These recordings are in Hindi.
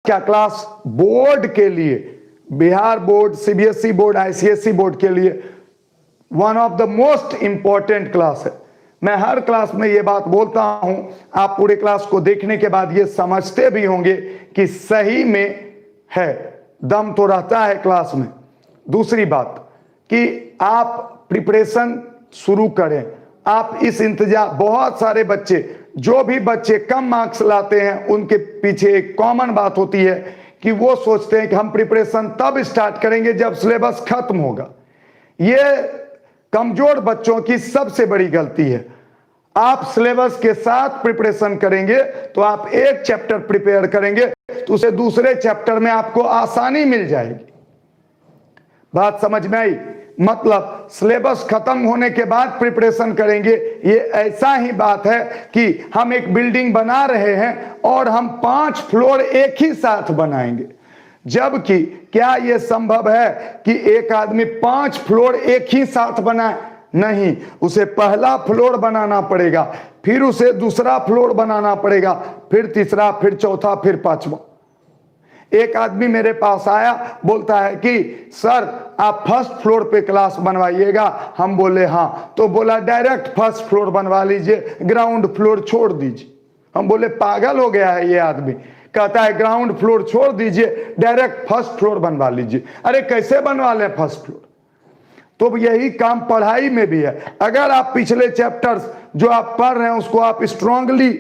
क्या क्लास बोर्ड के लिए, Bihar board, CBSE board, ICSE board के लिए one of the most important class है। मैं हर क्लास में ये बात बोलता हूं, आप पूरे क्लास को देखने के बाद ये समझते भी होंगे कि सही में है, दम तो रहता है क्लास में। दूसरी बात कि आप प्रिपरेशन शुरू करें, आप इस इंतजार, बहुत सारे बच्चे, जो भी बच्चे कम मार्क्स लाते हैं उनके पीछे एक कॉमन बात होती है कि वो सोचते हैं कि हम प्रिपरेशन तब स्टार्ट करेंगे जब सिलेबस खत्म होगा। ये कमजोर बच्चों की सबसे बड़ी गलती है। आप सिलेबस के साथ प्रिपरेशन करेंगे तो आप एक चैप्टर प्रिपेयर करेंगे तो उसे दूसरे चैप्टर में आपको आसानी मिल जाएगी। बात समझ में आई? मतलब सिलेबस खत्म होने के बाद प्रिपरेशन करेंगे, ये ऐसा ही बात है कि हम एक बिल्डिंग बना रहे हैं और हम 5 फ्लोर एक ही साथ बनाएंगे, जबकि क्या यह संभव है कि एक आदमी 5 फ्लोर एक ही साथ बनाए? नहीं, उसे पहला फ्लोर बनाना पड़ेगा, फिर उसे दूसरा फ्लोर बनाना पड़ेगा, फिर तीसरा, फिर चौथा, फिर पांचवा। एक आदमी मेरे पास आया, बोलता है कि सर आप फर्स्ट फ्लोर पे क्लास बनवाइएगा। हम बोले हाँ, तो बोला डायरेक्ट फर्स्ट फ्लोर बनवा लीजिए, ग्राउंड फ्लोर छोड़ दीजिए। हम बोले पागल हो गया है ये आदमी, कहता है ग्राउंड फ्लोर छोड़ दीजिए, डायरेक्ट फर्स्ट फ्लोर बनवा लीजिए। अरे कैसे बनवा लें फर्स्ट फ्लोर? तो यही काम पढ़ाई में भी है। अगर आप पिछले चैप्टर्स जो आप पढ़ रहे हैं उसको आप स्ट्रांगली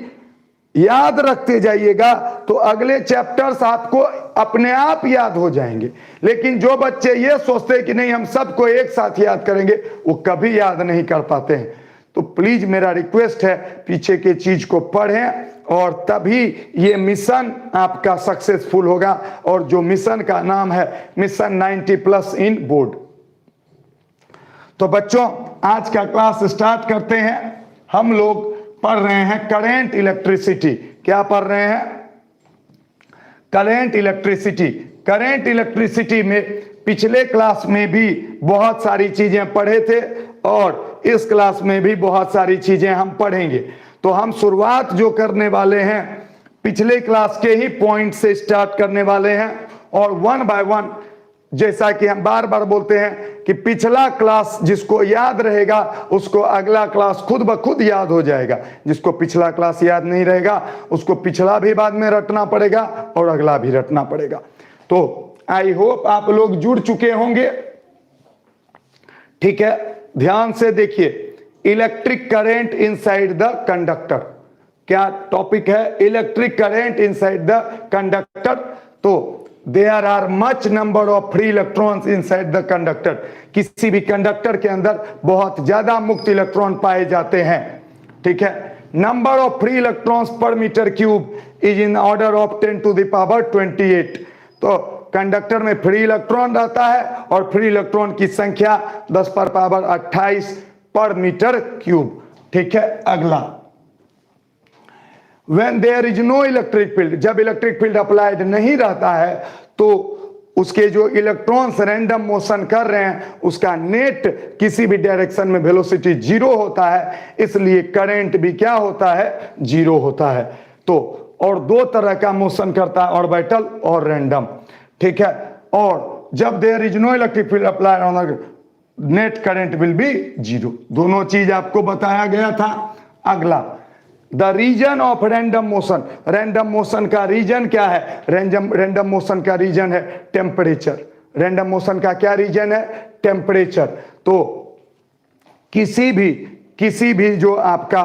याद रखते जाइएगा तो अगले चैप्टर्स आपको अपने आप याद हो जाएंगे। लेकिन जो बच्चे ये सोचते हैं कि नहीं हम सबको एक साथ याद करेंगे, वो कभी याद नहीं कर पाते हैं। तो प्लीज मेरा रिक्वेस्ट है, पीछे के चीज को पढ़ें और तभी ये मिशन आपका सक्सेसफुल होगा। और जो मिशन का नाम है मिशन 90+ इन बोर्ड। तो बच्चों आज का क्लास स्टार्ट करते हैं। हम लोग पढ़ रहे हैं करंट इलेक्ट्रिसिटी। क्या पढ़ रहे हैं? Current electricity. करंट इलेक्ट्रिसिटी में पिछले क्लास में भी बहुत सारी चीजें पढ़े थे और इस क्लास में भी बहुत सारी चीजें हम पढ़ेंगे। तो हम शुरुआत जो करने वाले हैं पिछले क्लास के ही पॉइंट से स्टार्ट करने वाले हैं और वन बाय वन, जैसा कि हम बार बार बोलते हैं कि पिछला क्लास जिसको याद रहेगा उसको अगला क्लास खुद ब खुद याद हो जाएगा। जिसको पिछला क्लास याद नहीं रहेगा उसको पिछला भी बाद में रटना पड़ेगा और अगला भी रटना पड़ेगा। तो आई होप आप लोग जुड़ चुके होंगे। ठीक है, ध्यान से देखिए, electric current inside the conductor. क्या टॉपिक है? Electric current inside the conductor. तो there are much number of free electrons inside the conductor. किसी भी कंडक्टर के अंदर बहुत ज्यादा मुक्त इलेक्ट्रॉन पाए जाते हैं। ठीक है, number of free electrons per metre cube is in order of 10⁻28। तो कंडक्टर में फ्री इलेक्ट्रॉन रहता है और फ्री इलेक्ट्रॉन की संख्या 10⁻28 पर मीटर क्यूब। ठीक है, अगला, When there is no electric field, जब इलेक्ट्रिक फील्ड अप्लाइड नहीं रहता है तो उसके जो इलेक्ट्रॉन्स रैंडम मोशन कर रहे हैं उसका नेट किसी भी डायरेक्शन में वेलोसिटी 0 होता है, इसलिए करंट भी क्या होता है? 0 होता है। तो और दो तरह का मोशन करता है, ऑर्बिटल और रैंडम। ठीक है, और जब there is no electric field applied on net current will be 0। दोनों चीज आपको बताया गया था। अगला, the reason of random motion. Random motion का रीजन क्या है? रैंडम मोशन का रीजन है टेम्परेचर। रैंडम मोशन का क्या रीजन है? टेम्परेचर। तो किसी भी जो आपका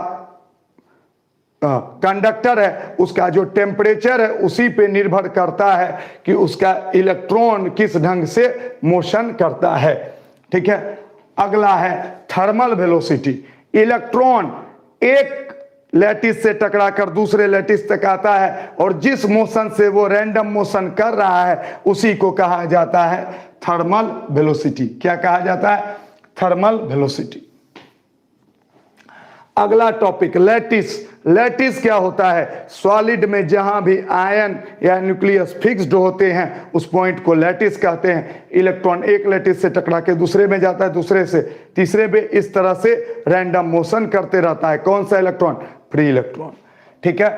कंडक्टर है उसका जो टेम्परेचर है उसी पे निर्भर करता है कि उसका इलेक्ट्रॉन किस ढंग से मोशन करता है। ठीक है, अगला है थर्मल वेलोसिटी। इलेक्ट्रॉन एक लैटिस से टकराकर दूसरे लैटिस तक आता है और जिस मोशन से वो रैंडम मोशन कर रहा है उसी को कहा जाता है थर्मल वेलोसिटी। क्या कहा जाता है? Thermal velocity. अगला टॉपिक, लैटिस। लैटिस क्या होता है? सॉलिड में जहां भी आयन या न्यूक्लियस फिक्स्ड होते हैं उस पॉइंट को लैटिस कहते हैं। इलेक्ट्रॉन एक लैटिस से टकरा के दूसरे में जाता है, दूसरे से तीसरे में, इस तरह से रैंडम मोशन करते रहता है। कौन सा इलेक्ट्रॉन? Free electron. ठीक है,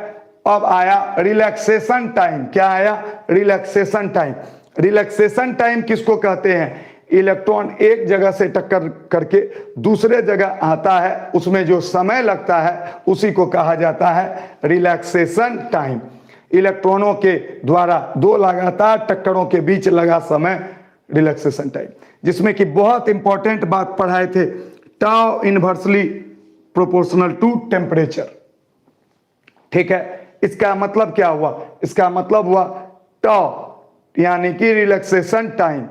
अब आया रिलैक्सेशन टाइम। क्या आया? Relaxation time. रिलैक्सेशन टाइम किसको कहते हैं? इलेक्ट्रॉन एक जगह से टक्कर करके दूसरे जगह आता है, उसमें जो समय लगता है उसी को कहा जाता है रिलैक्सेशन टाइम। इलेक्ट्रॉनों के द्वारा दो लगातार टक्करों के बीच लगा समय रिलैक्सेशन टाइम, जिसमें कि बहुत इंपॉर्टेंट बात पढ़ाए थे, tau inversely proportional to temperature. ठीक है, इसका मतलब क्या हुआ? इसका मतलब हुआ टाउ यानी कि रिलैक्सेशन टाइम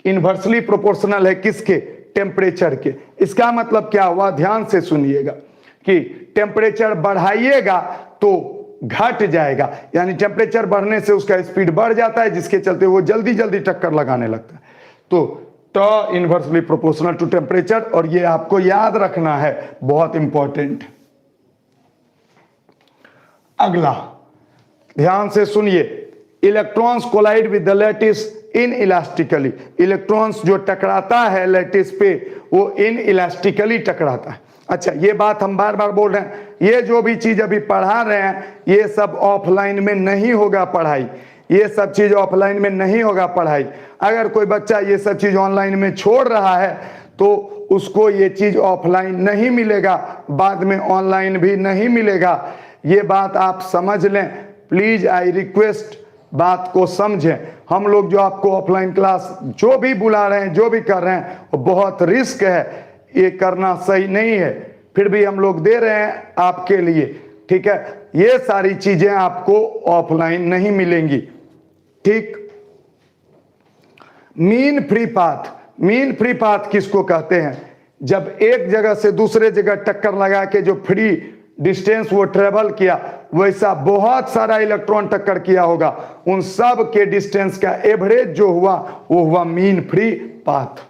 इनवर्सली प्रोपोर्शनल है किसके? टेम्परेचर के। इसका मतलब क्या हुआ? ध्यान से सुनिएगा कि टेम्परेचर बढ़ाइएगा तो घट जाएगा, यानी टेम्परेचर बढ़ने से उसका स्पीड बढ़ जाता है, जिसके चलते वो जल्दी जल्दी टक्कर लगाने लगता है। तो टॉ इनवर्सली प्रोपोर्शनल टू टेम्परेचर, और ये आपको याद रखना है, बहुत इंपॉर्टेंट। अगला ध्यान से सुनिए, electrons collide with the lattice इन इलास्टिकली। इलेक्ट्रॉन्स जो टकराता है लैटिस पे वो इन इलास्टिकली टकराता है। अच्छा, ये बात हम बार बार बोल रहे हैं, ये जो भी चीज अभी पढ़ा रहे हैं ये सब ऑफलाइन में नहीं होगा पढ़ाई, ये सब चीज ऑफलाइन में नहीं होगा पढ़ाई। अगर कोई बच्चा ये सब चीज ऑनलाइन में छोड़ रहा है तो उसको ये चीज ऑफलाइन नहीं मिलेगा, बाद में ऑनलाइन भी नहीं मिलेगा। ये बात आप समझ लें प्लीज, आई रिक्वेस्ट, बात को समझें। हम लोग जो आपको ऑफलाइन क्लास जो भी बुला रहे हैं, जो भी कर रहे हैं, वो बहुत रिस्क है, ये करना सही नहीं है, फिर भी हम लोग दे रहे हैं आपके लिए। ठीक है, ये सारी चीजें आपको ऑफलाइन नहीं मिलेंगी। ठीक, mean free path. Mean free path किसको कहते हैं? जब एक जगह से दूसरे जगह टक्कर लगा के जो फ्री डिस्टेंस वो ट्रेवल किया, वैसा बहुत सारा इलेक्ट्रॉन टक्कर किया होगा, उन सब के डिस्टेंस का एवरेज जो हुआ वो हुआ mean free path.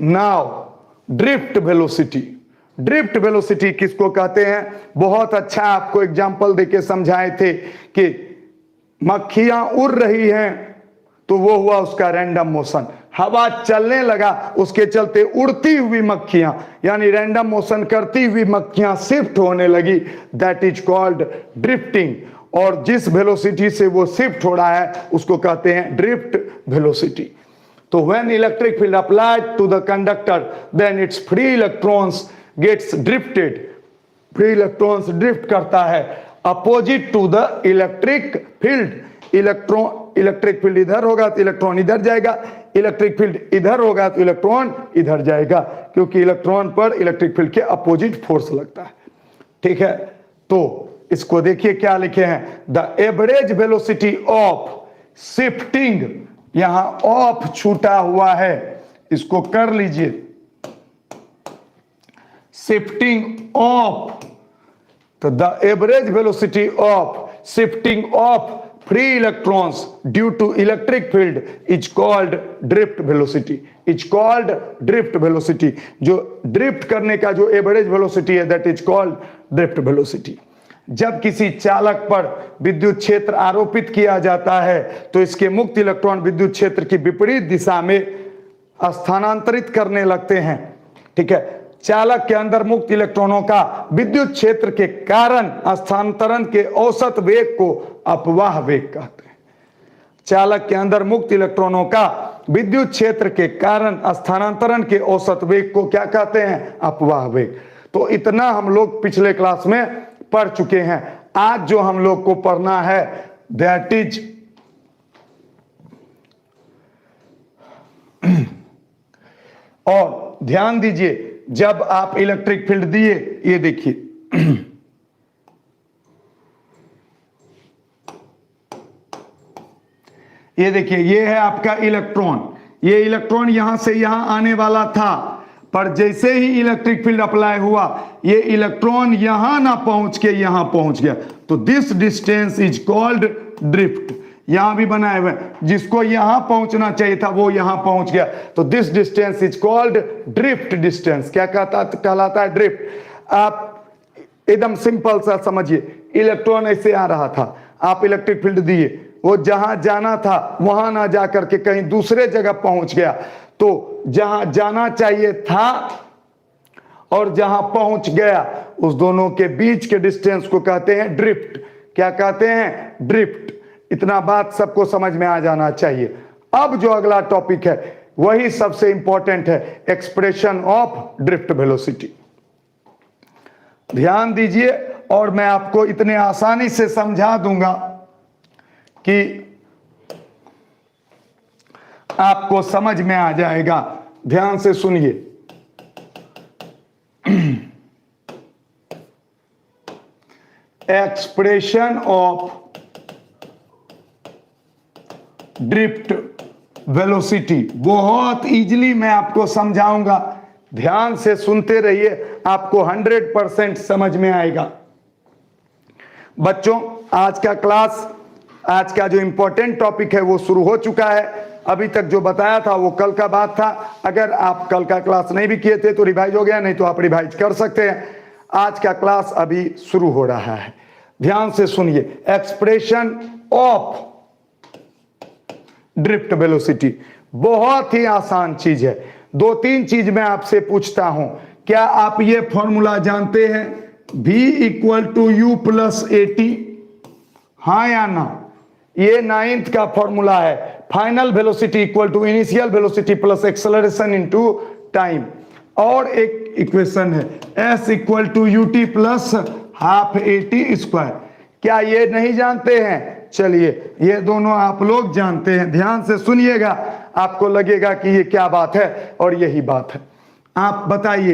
Now drift velocity. Drift velocity किसको कहते हैं? बहुत अच्छा आपको एग्जांपल देके समझाए थे कि मक्खियां उड़ रही हैं तो वो हुआ उसका रैंडम मोशन। हवा चलने लगा, उसके चलते उड़ती हुई मक्खियां यानी रैंडम मोशन करती हुई मक्खियां शिफ्ट होने लगी, दैट इज कॉल्ड ड्रिफ्टिंग। और जिस वेलोसिटी से वो शिफ्ट हो रहा है उसको कहते हैं ड्रिफ्ट वेलोसिटी। तो when electric field applied to the conductor then its free electrons gets drifted. Free electrons drift करता है opposite to the electric field. Electric field इधर होगा तो इलेक्ट्रॉन इधर जाएगा, इलेक्ट्रिक फील्ड इधर होगा तो इलेक्ट्रॉन इधर जाएगा, क्योंकि इलेक्ट्रॉन पर इलेक्ट्रिक फील्ड के अपोजिट फोर्स लगता है। ठीक है, तो इसको देखिए क्या लिखे हैं, the average velocity of shifting. यहां ऑफ छूटा हुआ है, इसको कर लीजिए, शिफ्टिंग ऑफ। तो the average velocity of shifting of free electrons due to electric field is called drift velocity. Is called drift velocity. जो ड्रिफ्ट करने का जो एवरेज वेलोसिटी है that is called drift velocity. जब किसी चालक पर विद्युत क्षेत्र आरोपित किया जाता है तो इसके मुक्त इलेक्ट्रॉन विद्युत क्षेत्र की विपरीत दिशा में स्थानांतरित करने लगते हैं। ठीक है, चालक के अंदर मुक्त इलेक्ट्रॉनों का विद्युत क्षेत्र के कारण स्थानांतरण के औसत वेग को अपवाह वेग कहते हैं। चालक के अंदर मुक्त इलेक्ट्रॉनों का विद्युत क्षेत्र के कारण स्थानांतरण के औसत वेग को क्या कहते हैं? अपवाह वेग। तो इतना हम लोग पिछले क्लास में पढ़ चुके हैं। आज जो हम लोग को पढ़ना है दैट इज और ध्यान दीजिए, जब आप इलेक्ट्रिक फील्ड दिए, ये देखिए ये देखिए, ये है आपका इलेक्ट्रॉन। ये इलेक्ट्रॉन यहां से यहां आने वाला था, पर जैसे ही इलेक्ट्रिक फील्ड अप्लाई हुआ ये इलेक्ट्रॉन यहां ना पहुंच के यहां पहुंच गया, तो this distance is called drift. यहां भी बनाए हुए, जिसको यहां पहुंचना चाहिए था वो यहां पहुंच गया, तो this distance is called drift distance. क्या कहलाता है? ड्रिफ्ट। आप एकदम सिंपल सा समझिए, इलेक्ट्रॉन ऐसे आ रहा था, आप इलेक्ट्रिक फील्ड दिए, वो जहां जाना था वहां ना जाकर के कहीं दूसरे जगह पहुंच गया, तो जहां जाना चाहिए था और जहां पहुंच गया उस दोनों के बीच के डिस्टेंस को कहते हैं ड्रिफ्ट। क्या कहते हैं? ड्रिफ्ट। इतना बात सबको समझ में आ जाना चाहिए। अब जो अगला टॉपिक है वही सबसे इंपॉर्टेंट है, एक्सप्रेशन ऑफ ड्रिफ्ट वेलोसिटी। ध्यान दीजिए और मैं आपको इतने आसानी से समझा दूंगा कि आपको समझ में आ जाएगा। ध्यान से सुनिए। एक्सप्रेशन ऑफ ड्रिफ्ट वेलोसिटी बहुत इजीली मैं आपको समझाऊंगा। ध्यान से सुनते रहिए, आपको 100% समझ में आएगा। बच्चों, आज का क्लास, आज का जो इंपॉर्टेंट टॉपिक है वो शुरू हो चुका है। अभी तक जो बताया था वो कल का बात था। अगर आप कल का क्लास नहीं भी किए थे तो रिवाइज हो गया, नहीं तो आप रिवाइज कर सकते हैं। आज का क्लास अभी शुरू हो रहा है। ध्यान से सुनिए। एक्सप्रेशन ऑफ ड्रिफ्ट वेलोसिटी बहुत ही आसान चीज है। 2-3 चीज मैं आपसे पूछता हूं। क्या आप ये फॉर्मूला जानते हैं? v = u + at? हाँ या ना? ये 9th का फॉर्मूला है। Final velocity = initial velocity plus acceleration into time. और एक इक्वेशन है s = ut + ½ at²। क्या ये नहीं जानते हैं? चलिए, ये दोनों आप लोग जानते हैं। ध्यान से सुनिएगा, आपको लगेगा कि ये क्या बात है, और यही बात है। आप बताइए,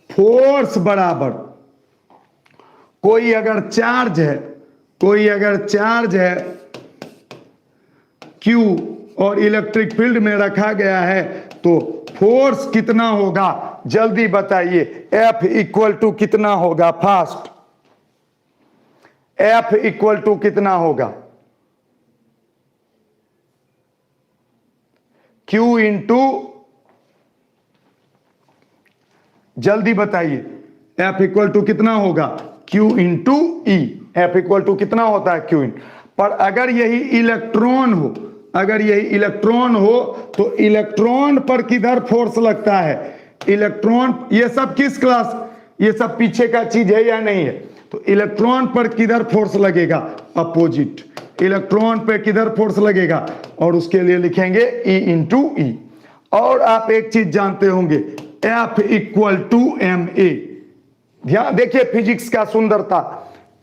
फोर्स बराबर कोई अगर चार्ज है Q और इलेक्ट्रिक फील्ड में रखा गया है तो फोर्स कितना होगा? जल्दी बताइए। F = कितना होगा? फास्ट। F = कितना होगा? Q × जल्दी बताइए। F = कितना होगा? Q × E। F = कितना होता है? Q × पर अगर यही इलेक्ट्रॉन हो तो इलेक्ट्रॉन पर किधर फोर्स लगता है? इलेक्ट्रॉन, ये सब किस क्लास, ये सब पीछे का चीज है या नहीं है? तो इलेक्ट्रॉन पर किधर फोर्स लगेगा? अपोजिट। इलेक्ट्रॉन पे किधर फोर्स लगेगा? और उसके लिए लिखेंगे E × E। और आप एक चीज जानते होंगे, F = ma। ध्यान देखिए फिजिक्स का सुंदरता।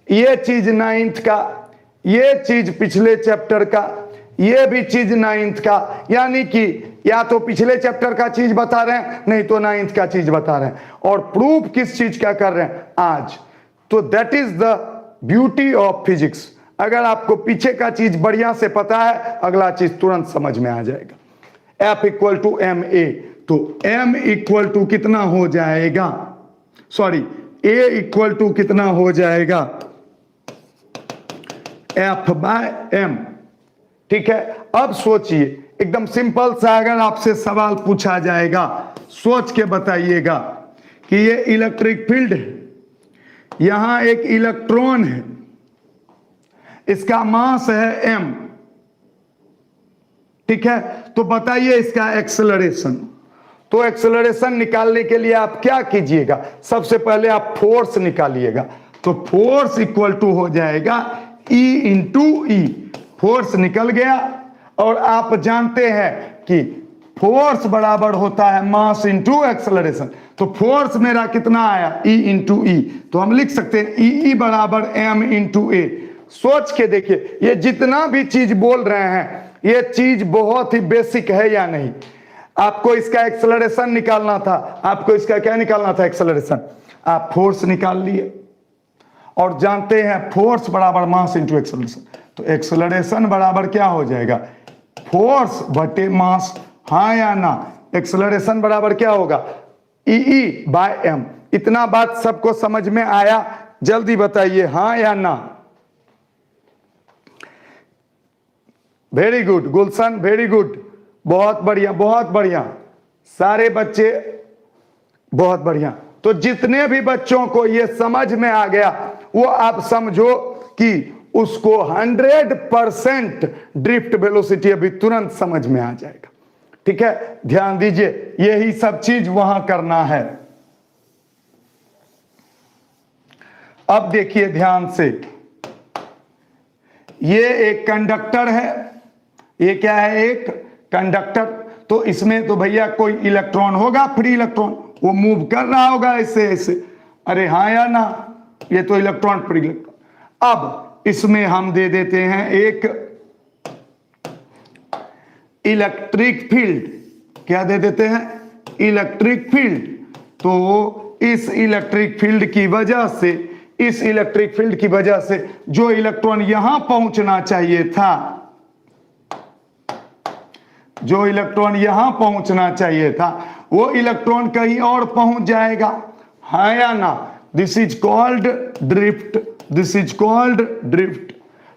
ये चीज 9th का, ये चीज पिछले चैप्टर का, ये भी चीज 9th का। यानी कि या तो पिछले चैप्टर का चीज बता रहे हैं, नहीं तो 9th का चीज बता रहे हैं। और प्रूफ किस चीज का कर रहे हैं? आज। तो that is the beauty of physics. अगर आपको पीछे का चीज बढ़िया से पता है, अगला चीज तुरंत समझ में आ जाएगा। F = ma। तो m = कितना हो जाएगा? सॉरी, a = कितना हो जाएगा? F/m। ठीक है। अब सोचिए, एकदम सिंपल सा अगर आपसे सवाल पूछा जाएगा, सोच के बताइएगा कि ये इलेक्ट्रिक फील्ड है, यहां एक इलेक्ट्रॉन है, इसका मास है m। ठीक है, तो बताइए इसका एक्सेलरेशन। तो एक्सेलरेशन निकालने के लिए आप क्या कीजिएगा? सबसे पहले आप फोर्स निकालिएगा। तो फोर्स = हो जाएगा E × E। फोर्स निकल गया। और आप जानते हैं कि फोर्स बराबर होता है मास × एक्सेलरेशन। तो फोर्स मेरा कितना आया? E × E। तो हम लिख सकते हैं E = m × a। सोच के देखिए, ये जितना भी चीज बोल रहे हैं, ये चीज बहुत ही बेसिक है या नहीं? आपको इसका एक्सेलरेशन निकालना था। आपको इसका क्या निकालना था? एक्सेलरेशन। आप फोर्स निकाल लिए और जानते हैं फोर्स बराबर मास × एक्सेलरेशन। तो एक्सेलरेशन बराबर क्या हो जाएगा? फोर्स बटे मास। हाँ या ना? एक्सेलरेशन बराबर क्या होगा? E/m। इतना बात सबको समझ में आया? जल्दी बताइए हाँ या ना। वेरी गुड गुलशन, वेरी गुड, बहुत बढ़िया बहुत बढ़िया। सारे बच्चे बहुत बढ़िया। तो जितने भी बच्चों को ये समझ में आ गया, वो आप समझो कि उसको 100% ड्रिफ्ट वेलोसिटी अभी तुरंत समझ में आ जाएगा। ठीक है, ध्यान दीजिए, यही सब चीज वहां करना है। अब देखिए ध्यान से, ये एक कंडक्टर है, ये क्या है, एक कंडक्टर। तो इसमें तो भैया कोई इलेक्ट्रॉन होगा, फ्री इलेक्ट्रॉन, वो मूव कर रहा होगा ऐसे ऐसे, अरे हाँ या ना, ये तो इलेक्ट्रॉन फ्री इलेक्ट्रॉन। अब इसमें हम दे देते हैं एक इलेक्ट्रिक फील्ड, क्या दे देते हैं, इलेक्ट्रिक फील्ड। तो इस इलेक्ट्रिक फील्ड की वजह से, इस इलेक्ट्रिक फील्ड की वजह से जो इलेक्ट्रॉन यहां पहुंचना चाहिए था, जो इलेक्ट्रॉन यहां पहुंचना चाहिए था, वो इलेक्ट्रॉन कहीं और पहुंच जाएगा, हाँ या ना। This is called drift, this is called drift.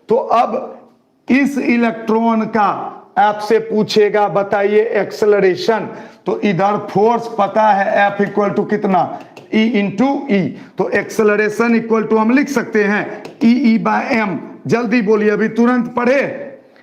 तो अब इस इलेक्ट्रॉन का आपसे पूछेगा बताइए एक्सेलरेशन, तो इधर फोर्स पता है F इक्वल टू कितना, E इंटू ई, तो एक्सेलरेशन इक्वल टू हम लिख सकते हैं E बाय एम। जल्दी बोलिए, अभी तुरंत पढ़े,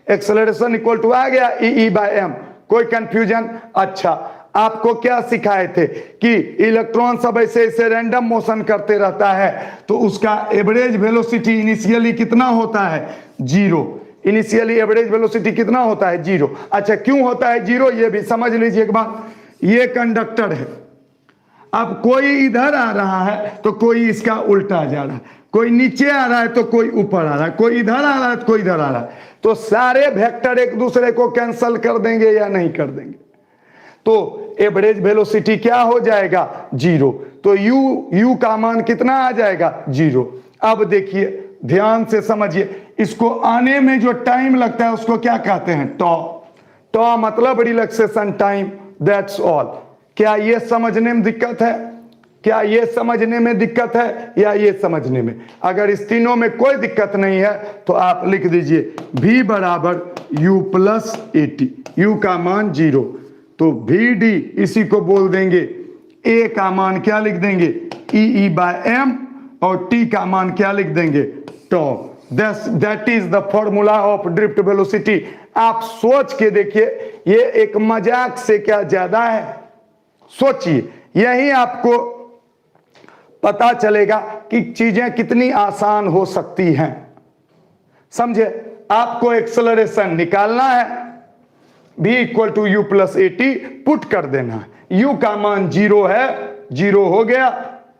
एक्सेलरेशन इक्वल टू आ गया E बाय एम। कोई कंफ्यूजन? अच्छा, आपको क्या सिखाए थे कि इलेक्ट्रॉन सब ऐसे ऐसे रैंडम मोशन करते रहता है, तो उसका एवरेज वेलोसिटी इनिशियली कितना होता है, जीरो। इनिशियली एवरेज वेलोसिटी कितना होता है, जीरो। अच्छा, क्यों होता है जीरो, ये भी समझ लीजिए एक बात। ये कंडक्टर है, अब कोई इधर आ रहा है तो कोई इसका उल्टा जा रहा है, कोई नीचे आ रहा है तो कोई ऊपर आ रहा है, कोई इधर आ रहा है तो कोई इधर आ रहा है, तो सारे वेक्टर एक दूसरे को कैंसल कर देंगे या नहीं कर देंगे, तो एवरेज वेलोसिटी क्या हो जाएगा, जीरो। तो u का मान कितना आ जाएगा, जीरो। अब देखिए ध्यान से समझिए, इसको आने में जो टाइम लगता है उसको क्या कहते हैं, टॉ। टॉ मतलब रिलैक्सेशन टाइम, दैट्स ऑल। क्या ये समझने में दिक्कत है, क्या ये समझने में दिक्कत है या ये समझने में? अगर इस तीनों में कोई दिक्कत नहीं है तो आप लिख दीजिए v बराबर u plus a T, you का मान जीरो, तो वी डी इसी को बोल देंगे, a का मान क्या लिख देंगे, ई बाय एम, और t का मान क्या लिख देंगे, tau. That is the formula of drift velocity. आप सोच के देखिए, ये एक मजाक से क्या ज्यादा है, सोचिए, यही आपको पता चलेगा कि चीजें कितनी आसान हो सकती हैं। समझे? आपको एक्सेलरेशन निकालना है, v equal to u plus a t put कर देना है। u का मान जीरो है, जीरो हो गया,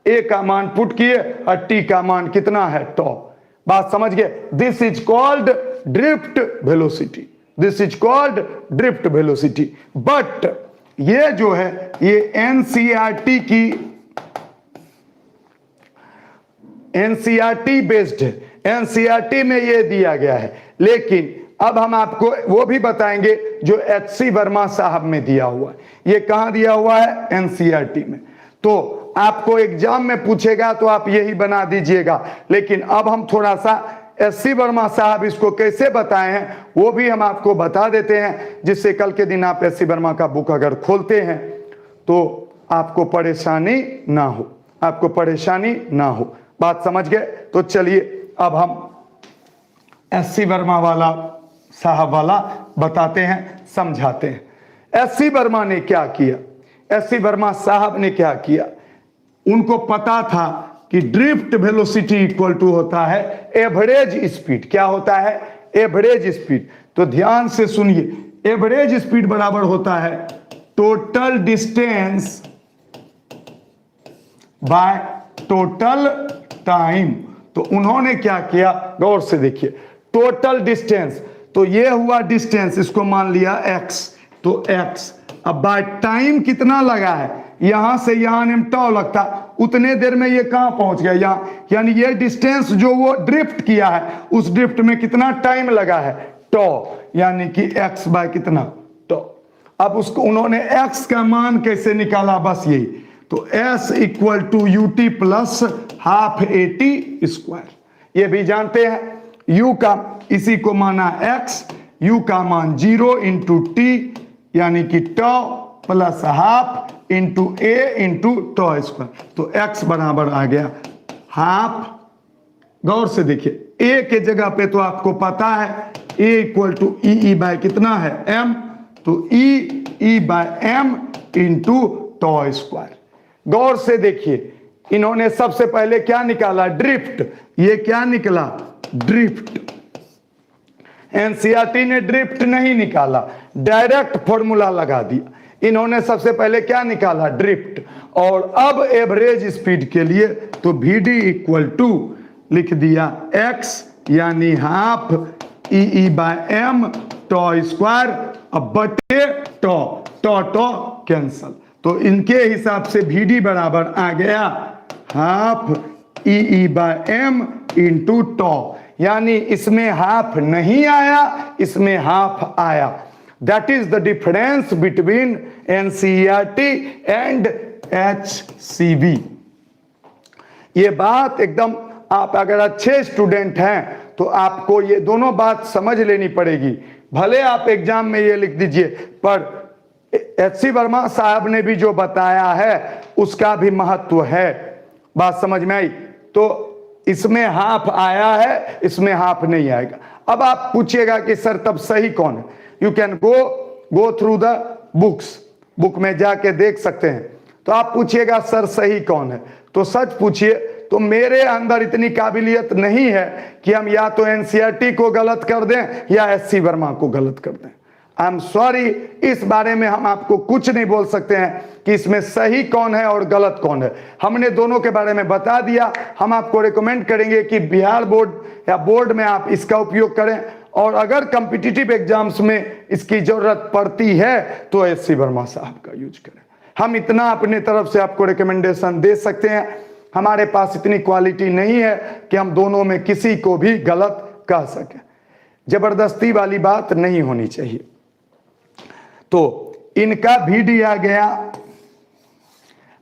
a का मान पुट किए और t का मान कितना है, टॉ। बात समझ गए? This is called drift velocity, this is called drift velocity. But ये जो है ये एनसीईआरटी की, एनसीईआरटी बेस्ड है, एनसीईआरटी में ये दिया गया है। लेकिन अब हम आपको वो भी बताएंगे जो एचसी वर्मा साहब में दिया हुआ है। ये कहां दिया हुआ है, एनसीईआरटी में। तो आपको एग्जाम में पूछेगा तो आप यही बना दीजिएगा। लेकिन अब हम थोड़ा सा एचसी वर्मा साहब इसको कैसे बताए हैं वो भी हम आपको बता देते हैं, जिससे कल के दिन आप एचसी वर्मा का बुक अगर खोलते हैं तो आपको परेशानी ना हो, आपको परेशानी ना हो। बात समझ गए? तो चलिए अब हम एचसी वर्मा वाला साहब वाला बताते हैं, समझाते हैं। एचसी वर्मा ने क्या किया, एचसी वर्मा साहब ने क्या किया, उनको पता था कि ड्रिफ्ट वेलोसिटी इक्वल टू होता है एवरेज स्पीड। क्या होता है, एवरेज स्पीड। तो ध्यान से सुनिए, एवरेज स्पीड बराबर होता है total distance by total time. तो उन्होंने क्या किया, गौर से देखिए, टोटल डिस्टेंस, तो ये हुआ डिस्टेंस, इसको मान लिया x, तो x। अब बाय टाइम कितना लगा है, यहां से यहां ने टॉ लगता, उतने देर में ये कहां पहुंच गया, यहां, यानी ये डिस्टेंस जो वो ड्रिफ्ट किया है उस ड्रिफ्ट में कितना टाइम लगा है, टॉ, यानी कि x बाय कितना, टॉ। अब उसको उन्होंने x का मान कैसे निकाला, बस यही, तो s equal to u t plus half a t square. ये भी जानते हैं, u का इसी को माना x, u का मान 0 इंटू टी यानी कि टॉ प्लस हाफ इंटू ए इंटू टॉ स्क्वायर, तो x बराबर आ गया हाफ। गौर से देखिए, a के जगह पे तो आपको पता है a equal to E by कितना है, m, तो E by M into tau square. गौर से देखिए, इन्होंने सबसे पहले क्या निकाला? ड्रिफ्ट। ये क्या निकला? ड्रिफ्ट। एनसीईआरटी ने ड्रिफ्ट नहीं निकाला, डायरेक्ट फॉर्मूला लगा दिया। इन्होंने सबसे पहले क्या निकाला? ड्रिफ्ट। और अब एवरेज स्पीड के लिए तो VD इक्वल टू लिख दिया x यानी हाफ EE/m टॉ स्क्वायर, अब बटे टॉ, टॉ टॉ कैंसल, तो इनके हिसाब से VD बराबर आ गया हाफ EE/m इंटू टॉ, यानी इसमें हाफ नहीं आया, इसमें हाफ आया। That is the difference between NCERT and HCV। ये बात एकदम, आप अगर अच्छे स्टूडेंट हैं तो आपको ये दोनों बात समझ लेनी पड़ेगी। भले आप एग्जाम में ये लिख दीजिए, पर HC वर्मा साहब ने भी जो बताया है उसका भी महत्व है। बात समझ में आई? तो इसमें हाफ आया है, इसमें हाफ नहीं आएगा। अब आप पूछिएगा कि सर तब सही कौन है? You can go through the books, book में जाके देख सकते हैं। तो आप पूछिएगा सर सही कौन है, तो सच पूछिए तो मेरे अंदर इतनी काबिलियत नहीं है कि हम या तो एनसीईआरटी को गलत कर दें या HC वर्मा को गलत कर दें। आई एम सॉरी, इस बारे में हम आपको कुछ नहीं बोल सकते हैं कि इसमें सही कौन है और गलत कौन है। हमने दोनों के बारे में बता दिया। हम आपको रिकमेंड करेंगे कि बिहार बोर्ड या बोर्ड में आप इसका उपयोग करें, और अगर कॉम्पिटिटिव एग्जाम्स में इसकी जरूरत पड़ती है तो HC वर्मा साहब का यूज करें। हम इतना अपने तरफ से आपको रिकमेंडेशन दे सकते हैं। हमारे पास इतनी क्वालिटी नहीं है कि हम दोनों में किसी को भी गलत कह सकें। जबरदस्ती वाली बात नहीं होनी चाहिए। तो इनका VD आ गया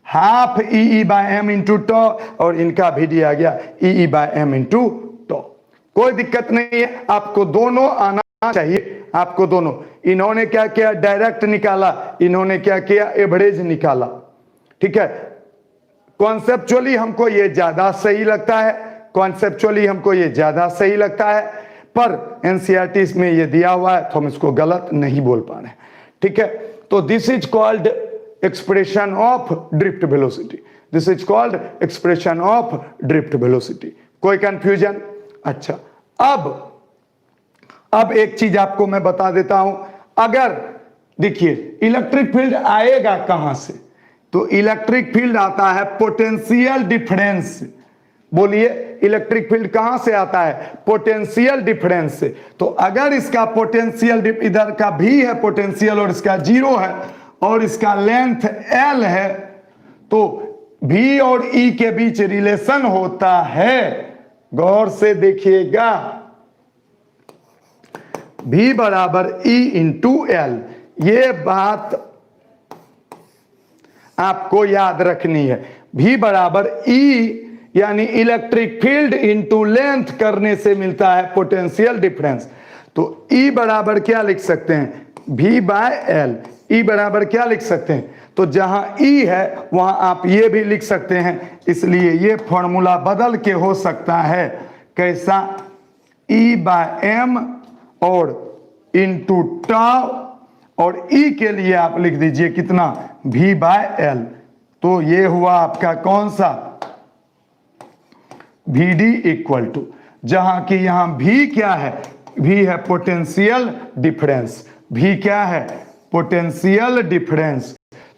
हाफ EE/m इंटू टॉ, और इनका VD आ गया EE/m इंटू टॉ। कोई दिक्कत नहीं है, आपको दोनों आना चाहिए, आपको दोनों। इन्होंने क्या किया? डायरेक्ट निकाला, इन्होंने क्या किया? एवरेज निकाला। ठीक है, कॉन्सेप्चुअली हमको ये ज्यादा सही लगता है, कॉन्सेप्चुअली हमको ये ज्यादा सही लगता है, पर एनसीईआरटी में ये दिया हुआ है तो हम इसको गलत नहीं बोल पा रहे हैं। ठीक है, तो this is called expression of drift velocity, this is called expression of drift velocity. कोई कंफ्यूजन? अच्छा, अब एक चीज आपको मैं बता देता हूं। अगर देखिए इलेक्ट्रिक फील्ड आएगा कहां से, तो इलेक्ट्रिक फील्ड आता है पोटेंशियल डिफरेंस से। बोलिए, इलेक्ट्रिक फील्ड कहां से आता है? पोटेंशियल डिफरेंस से। तो अगर इसका पोटेंशियल, इधर का भी है पोटेंशियल और इसका 0 है और इसका लेंथ L है, तो V और E के बीच रिलेशन होता है। गौर से देखिएगा, V बराबर E इंटू L, ये बात आपको याद रखनी है। V बराबर E यानी इलेक्ट्रिक फील्ड इंटू लेंथ करने से मिलता है पोटेंशियल डिफरेंस। तो E बराबर क्या लिख सकते हैं? V/L। E बराबर क्या लिख सकते हैं? तो जहां E है वहां आप ये भी लिख सकते हैं, इसलिए ये फॉर्मूला बदल के हो सकता है। कैसा? E/m और इंटू टाउ, और E के लिए आप लिख दीजिए कितना? V/L। तो ये हुआ आपका कौन सा? VD इक्वल टू, जहां की यहां V क्या है? V है पोटेंशियल डिफरेंस। V क्या है? Potential difference.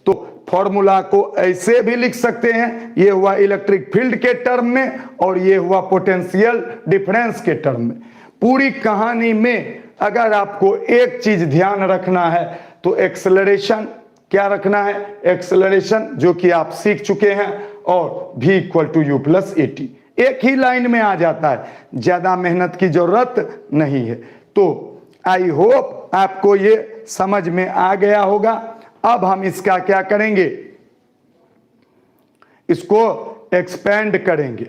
तो फॉर्मूला को ऐसे भी लिख सकते हैं, ये हुआ इलेक्ट्रिक फील्ड के टर्म में और ये हुआ पोटेंशियल डिफरेंस के टर्म में। पूरी कहानी में अगर आपको एक चीज ध्यान रखना है तो एक्सेलरेशन, क्या रखना है? एक्सेलरेशन, जो कि आप सीख चुके हैं, और V equal to U plus AT, एक ही लाइन में आ जाता है, ज्यादा मेहनत की जरूरत नहीं है। तो आई होप आपको ये समझ में आ गया होगा। अब हम इसका क्या करेंगे? इसको एक्सपेंड करेंगे।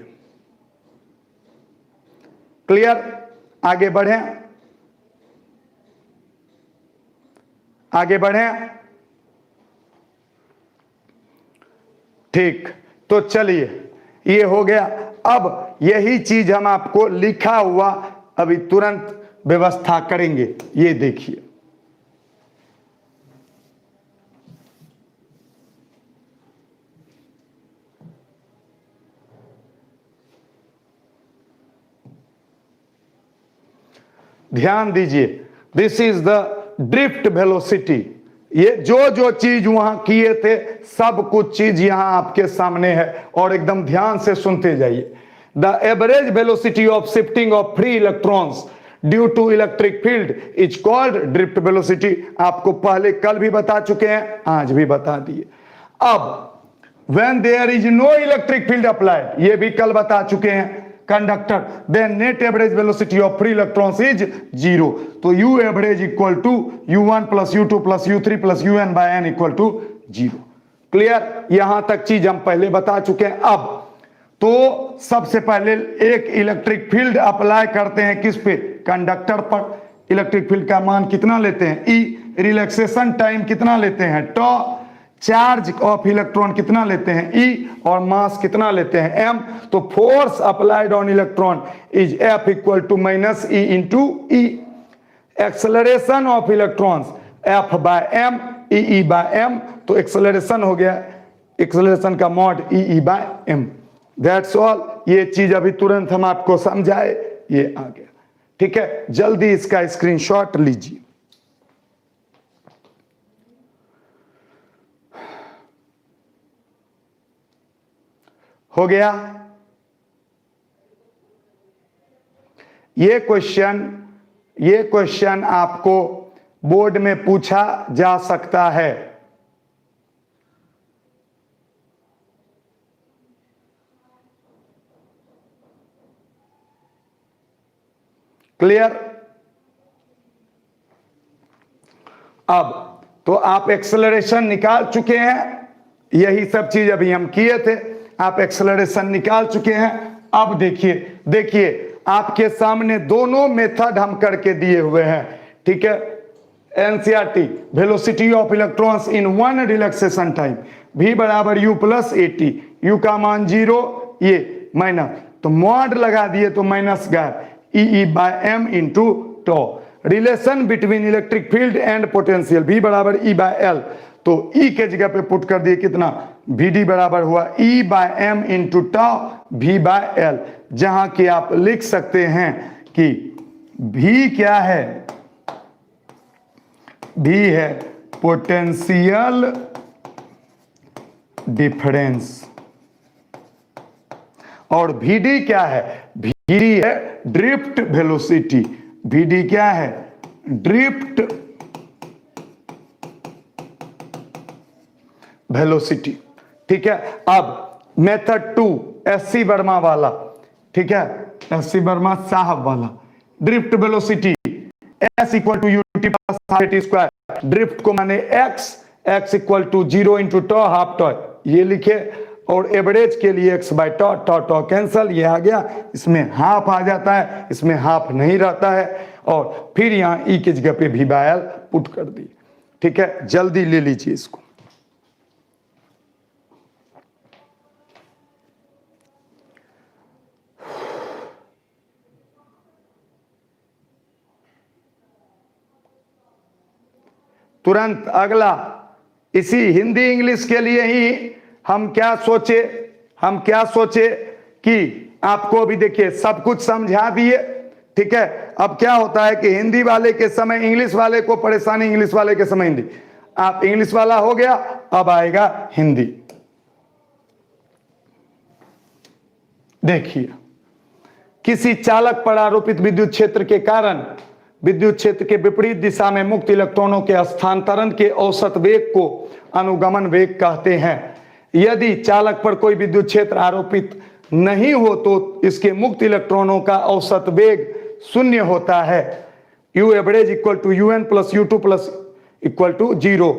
क्लियर? आगे बढ़ें, आगे बढ़ें। ठीक, तो चलिए, ये हो गया। अब यही चीज हम आपको लिखा हुआ अभी तुरंत व्यवस्था करेंगे। ये देखिए, ध्यान दीजिए, this is the drift velocity. ये जो जो चीज वहां किए थे सब कुछ चीज यहां आपके सामने है और एकदम ध्यान से सुनते जाइए। The average velocity of shifting of free electrons due to electric field is called drift velocity. आपको पहले कल भी बता चुके हैं, आज भी बता दिए। अब when there is no electric field applied, ये भी कल बता चुके हैं, conductor, then net average velocity of free electrons is 0। तो u average equal to u1 plus u2 plus u3 plus un by n equal to 0। Clear? यहां तक चीज हम पहले बता चुके हैं। अब तो सबसे पहले एक इलेक्ट्रिक फील्ड अप्लाई करते हैं किस पे? कंडक्टर पर। इलेक्ट्रिक फील्ड का मान कितना लेते हैं? E। रिलैक्सेशन टाइम कितना लेते हैं? टॉ। चार्ज ऑफ इलेक्ट्रॉन कितना लेते हैं? E। और मास कितना लेते हैं? M। तो force applied on electron is F equal to minus E into E। Acceleration of electrons F by M E by M। तो एक्सेलरेशन हो गया, एक्सेलरेशन का mod E by M। That's all. ये चीज अभी तुरंत हम आपको समझाए, ये आ गया। ठीक है, जल्दी इसका स्क्रीनशॉट लीजिए। हो गया? ये क्वेश्चन आपको बोर्ड में पूछा जा सकता है। क्लियर? अब तो आप एक्सेलरेशन निकाल चुके हैं, यही सब चीज अभी हम किए थे। आप एक्सेलरेशन निकाल चुके हैं। अब देखिए आपके सामने दोनों मेथड हम करके दिए हुए हैं। ठीक है, NCERT, velocity of electrons in one relaxation time, v बराबर u प्लस एटी, u का मान 0, ये माइनस, तो मॉड लगा दिए तो माइनस गैर E by m into tau. Relation between electric field and potential, v बराबर E बाय L, तो E के जगह पे पुट कर दिए कितना? Vd बराबर हुआ E by m into toe V bye L, जहां कि आप लिख सकते हैं कि V क्या है? V है पोटेंशियल डिफरेंस, और Vd क्या है? Vd है ड्रिफ्ट वेलोसिटी। Vd क्या है? Drift velocity. ठीक है, अब मेथड 2 एससी वर्मा वाला, ठीक है, एससी वर्मा साहब वाला, drift velocity s equal to UT plus half T square. Drift को माने x equal to 0 into tau half tau, ये लिखे, और एवरेज के लिए x by tau, tau cancel, ये आ गया, इसमें हाफ आ जाता है, इसमें हाफ नहीं रहता है, और फिर यहाँ e की जगह पे v बाय l पुट कर दिए। ठीक है, जल्दी ले लीजिए इसको। तुरंत अगला, इसी हिंदी इंग्लिश के लिए ही हम क्या सोचे कि आपको भी देखिए सब कुछ समझा दिए। ठीक है, अब क्या होता है कि हिंदी वाले के समय इंग्लिश वाले को परेशानी, इंग्लिश वाले के समय हिंदी। आप इंग्लिश वाला हो गया, अब आएगा हिंदी। देखिए, किसी चालक पर आरोपित विद्युत क्षेत्र के कारण विद्युत क्षेत्र के विपरीत दिशा में मुक्त इलेक्ट्रॉनों के स्थानांतरण के औसत वेग को अनुगमन वेग कहते हैं। यदि चालक पर कोई विद्युत क्षेत्र आरोपित नहीं हो तो इसके मुक्त इलेक्ट्रॉनों का औसत वेग 0 होता है। U average equal to UN plus U2 plus equal to 0।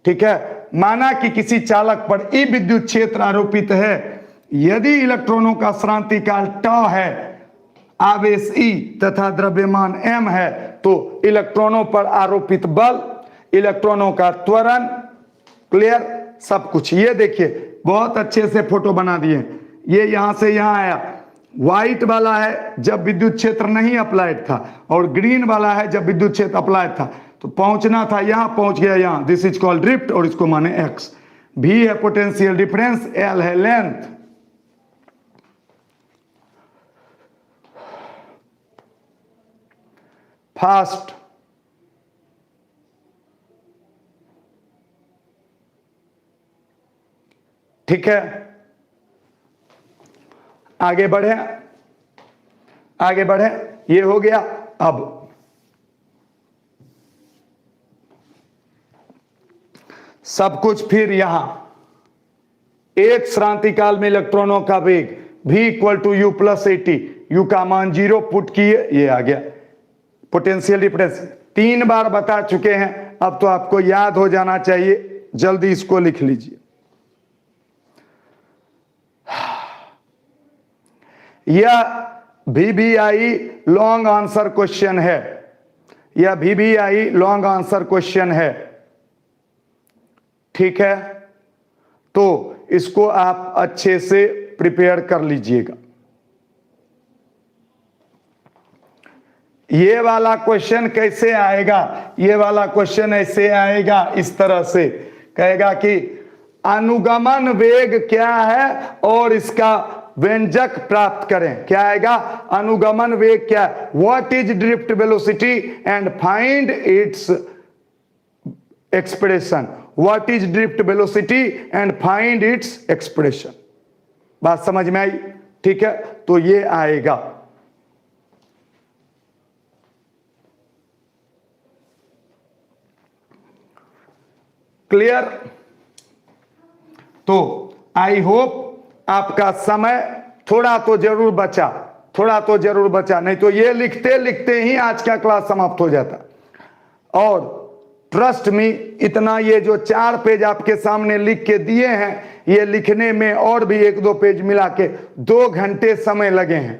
ठीक है, माना कि किसी चालक पर ई विद्युत क्षेत्र आरोपित है, यदि इलेक्ट्रॉनों का श्रांति काल τ है, आवेश E तथा द्रव्यमान m है, तो इलेक्ट्रॉनों पर आरोपित बल, इलेक्ट्रॉनों का त्वरण, क्लियर सब कुछ। ये देखिए बहुत अच्छे से फोटो बना दिए। ये यहां से यहां आया, व्हाइट वाला है जब विद्युत क्षेत्र नहीं अप्लाइड था, और ग्रीन वाला है जब विद्युत क्षेत्र अप्लाइड था। तो पहुंचना था यहां, पहुंच गया यहां, दिस इज कॉल्ड ड्रिफ्ट, और इसको माने x। v है पोटेंशियल डिफरेंस, l है लेंथ। फास्ट। ठीक है, आगे बढ़े, आगे बढ़े, ये हो गया। अब सब कुछ फिर यहां एक श्रांति काल में इलेक्ट्रॉनों का वेग v equal to u plus 80, u का मान 0 पुट किए, ये आ गया पोटेंशियल डिफरेंस। 3 बार बता चुके हैं, अब तो आपको याद हो जाना चाहिए, जल्दी इसको लिख लीजिए। यह VBI लॉन्ग आंसर क्वेश्चन है, यह VBI लॉन्ग आंसर क्वेश्चन है। ठीक है, तो इसको आप अच्छे से प्रिपेयर कर लीजिएगा। ये वाला क्वेश्चन कैसे आएगा? ये वाला क्वेश्चन ऐसे आएगा, इस तरह से कहेगा कि अनुगमन वेग क्या है और इसका व्यंजक प्राप्त करें। क्या आएगा? अनुगमन वेग क्या है, what is drift velocity and find its expression. What is drift velocity and find its expression. बात समझ में आई? ठीक है, तो ये आएगा। क्लियर? तो आई होप आपका समय थोड़ा तो जरूर बचा, थोड़ा तो जरूर बचा, नहीं तो ये लिखते लिखते ही आज का क्लास समाप्त हो जाता। और ट्रस्ट मी, इतना ये जो 4 पेज आपके सामने लिख के दिए हैं, ये लिखने में और भी 1-2 पेज मिला के 2 घंटे समय लगे हैं।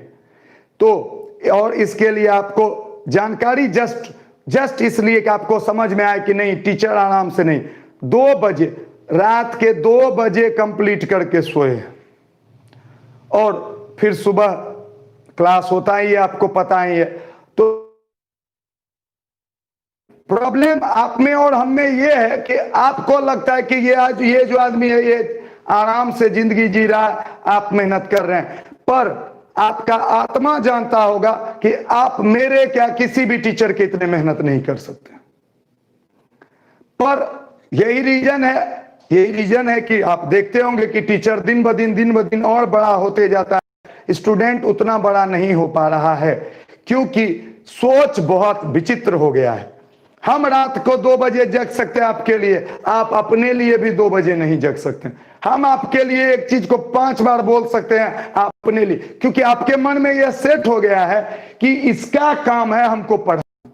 तो और इसके लिए आपको जानकारी जस्ट इसलिए कि आपको समझ में आए कि नहीं टीचर आराम से नहीं, 2 बजे, रात के 2 बजे कंप्लीट करके सोए और फिर सुबह क्लास होता ही है, आपको पता ही है। तो प्रॉब्लम आप में और हम में ये है कि आपको लगता है कि ये जो आदमी है ये आराम से जिंदगी जी रहा है, आप मेहनत कर रहे हैं, पर आपका आत्मा जानता होगा कि आप मेरे क्या किसी भी टीचर के इतने मेहनत नहीं कर सकते। पर यही रीजन है कि आप देखते होंगे कि टीचर दिन ब दिन और बड़ा होते जाता है, स्टूडेंट उतना बड़ा नहीं हो पा रहा है, क्योंकि सोच बहुत विचित्र हो गया है। हम रात को 2 बजे जग सकते हैं आपके लिए, आप अपने लिए भी 2 बजे नहीं जग सकते। हम आपके लिए एक चीज को 5 बार बोल सकते हैं अपने लिए, क्योंकि आपके मन में यह सेट हो गया है कि इसका काम है हमको पढ़ना,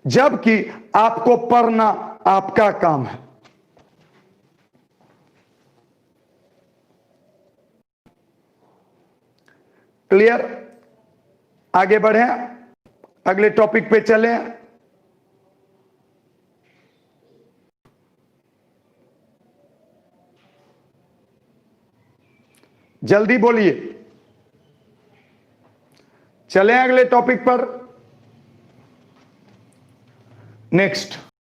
जबकि आपको पढ़ना आपका काम है। क्लियर? आगे बढ़े, अगले टॉपिक पे चलें। जल्दी बोलिए, चलें अगले टॉपिक पर। नेक्स्ट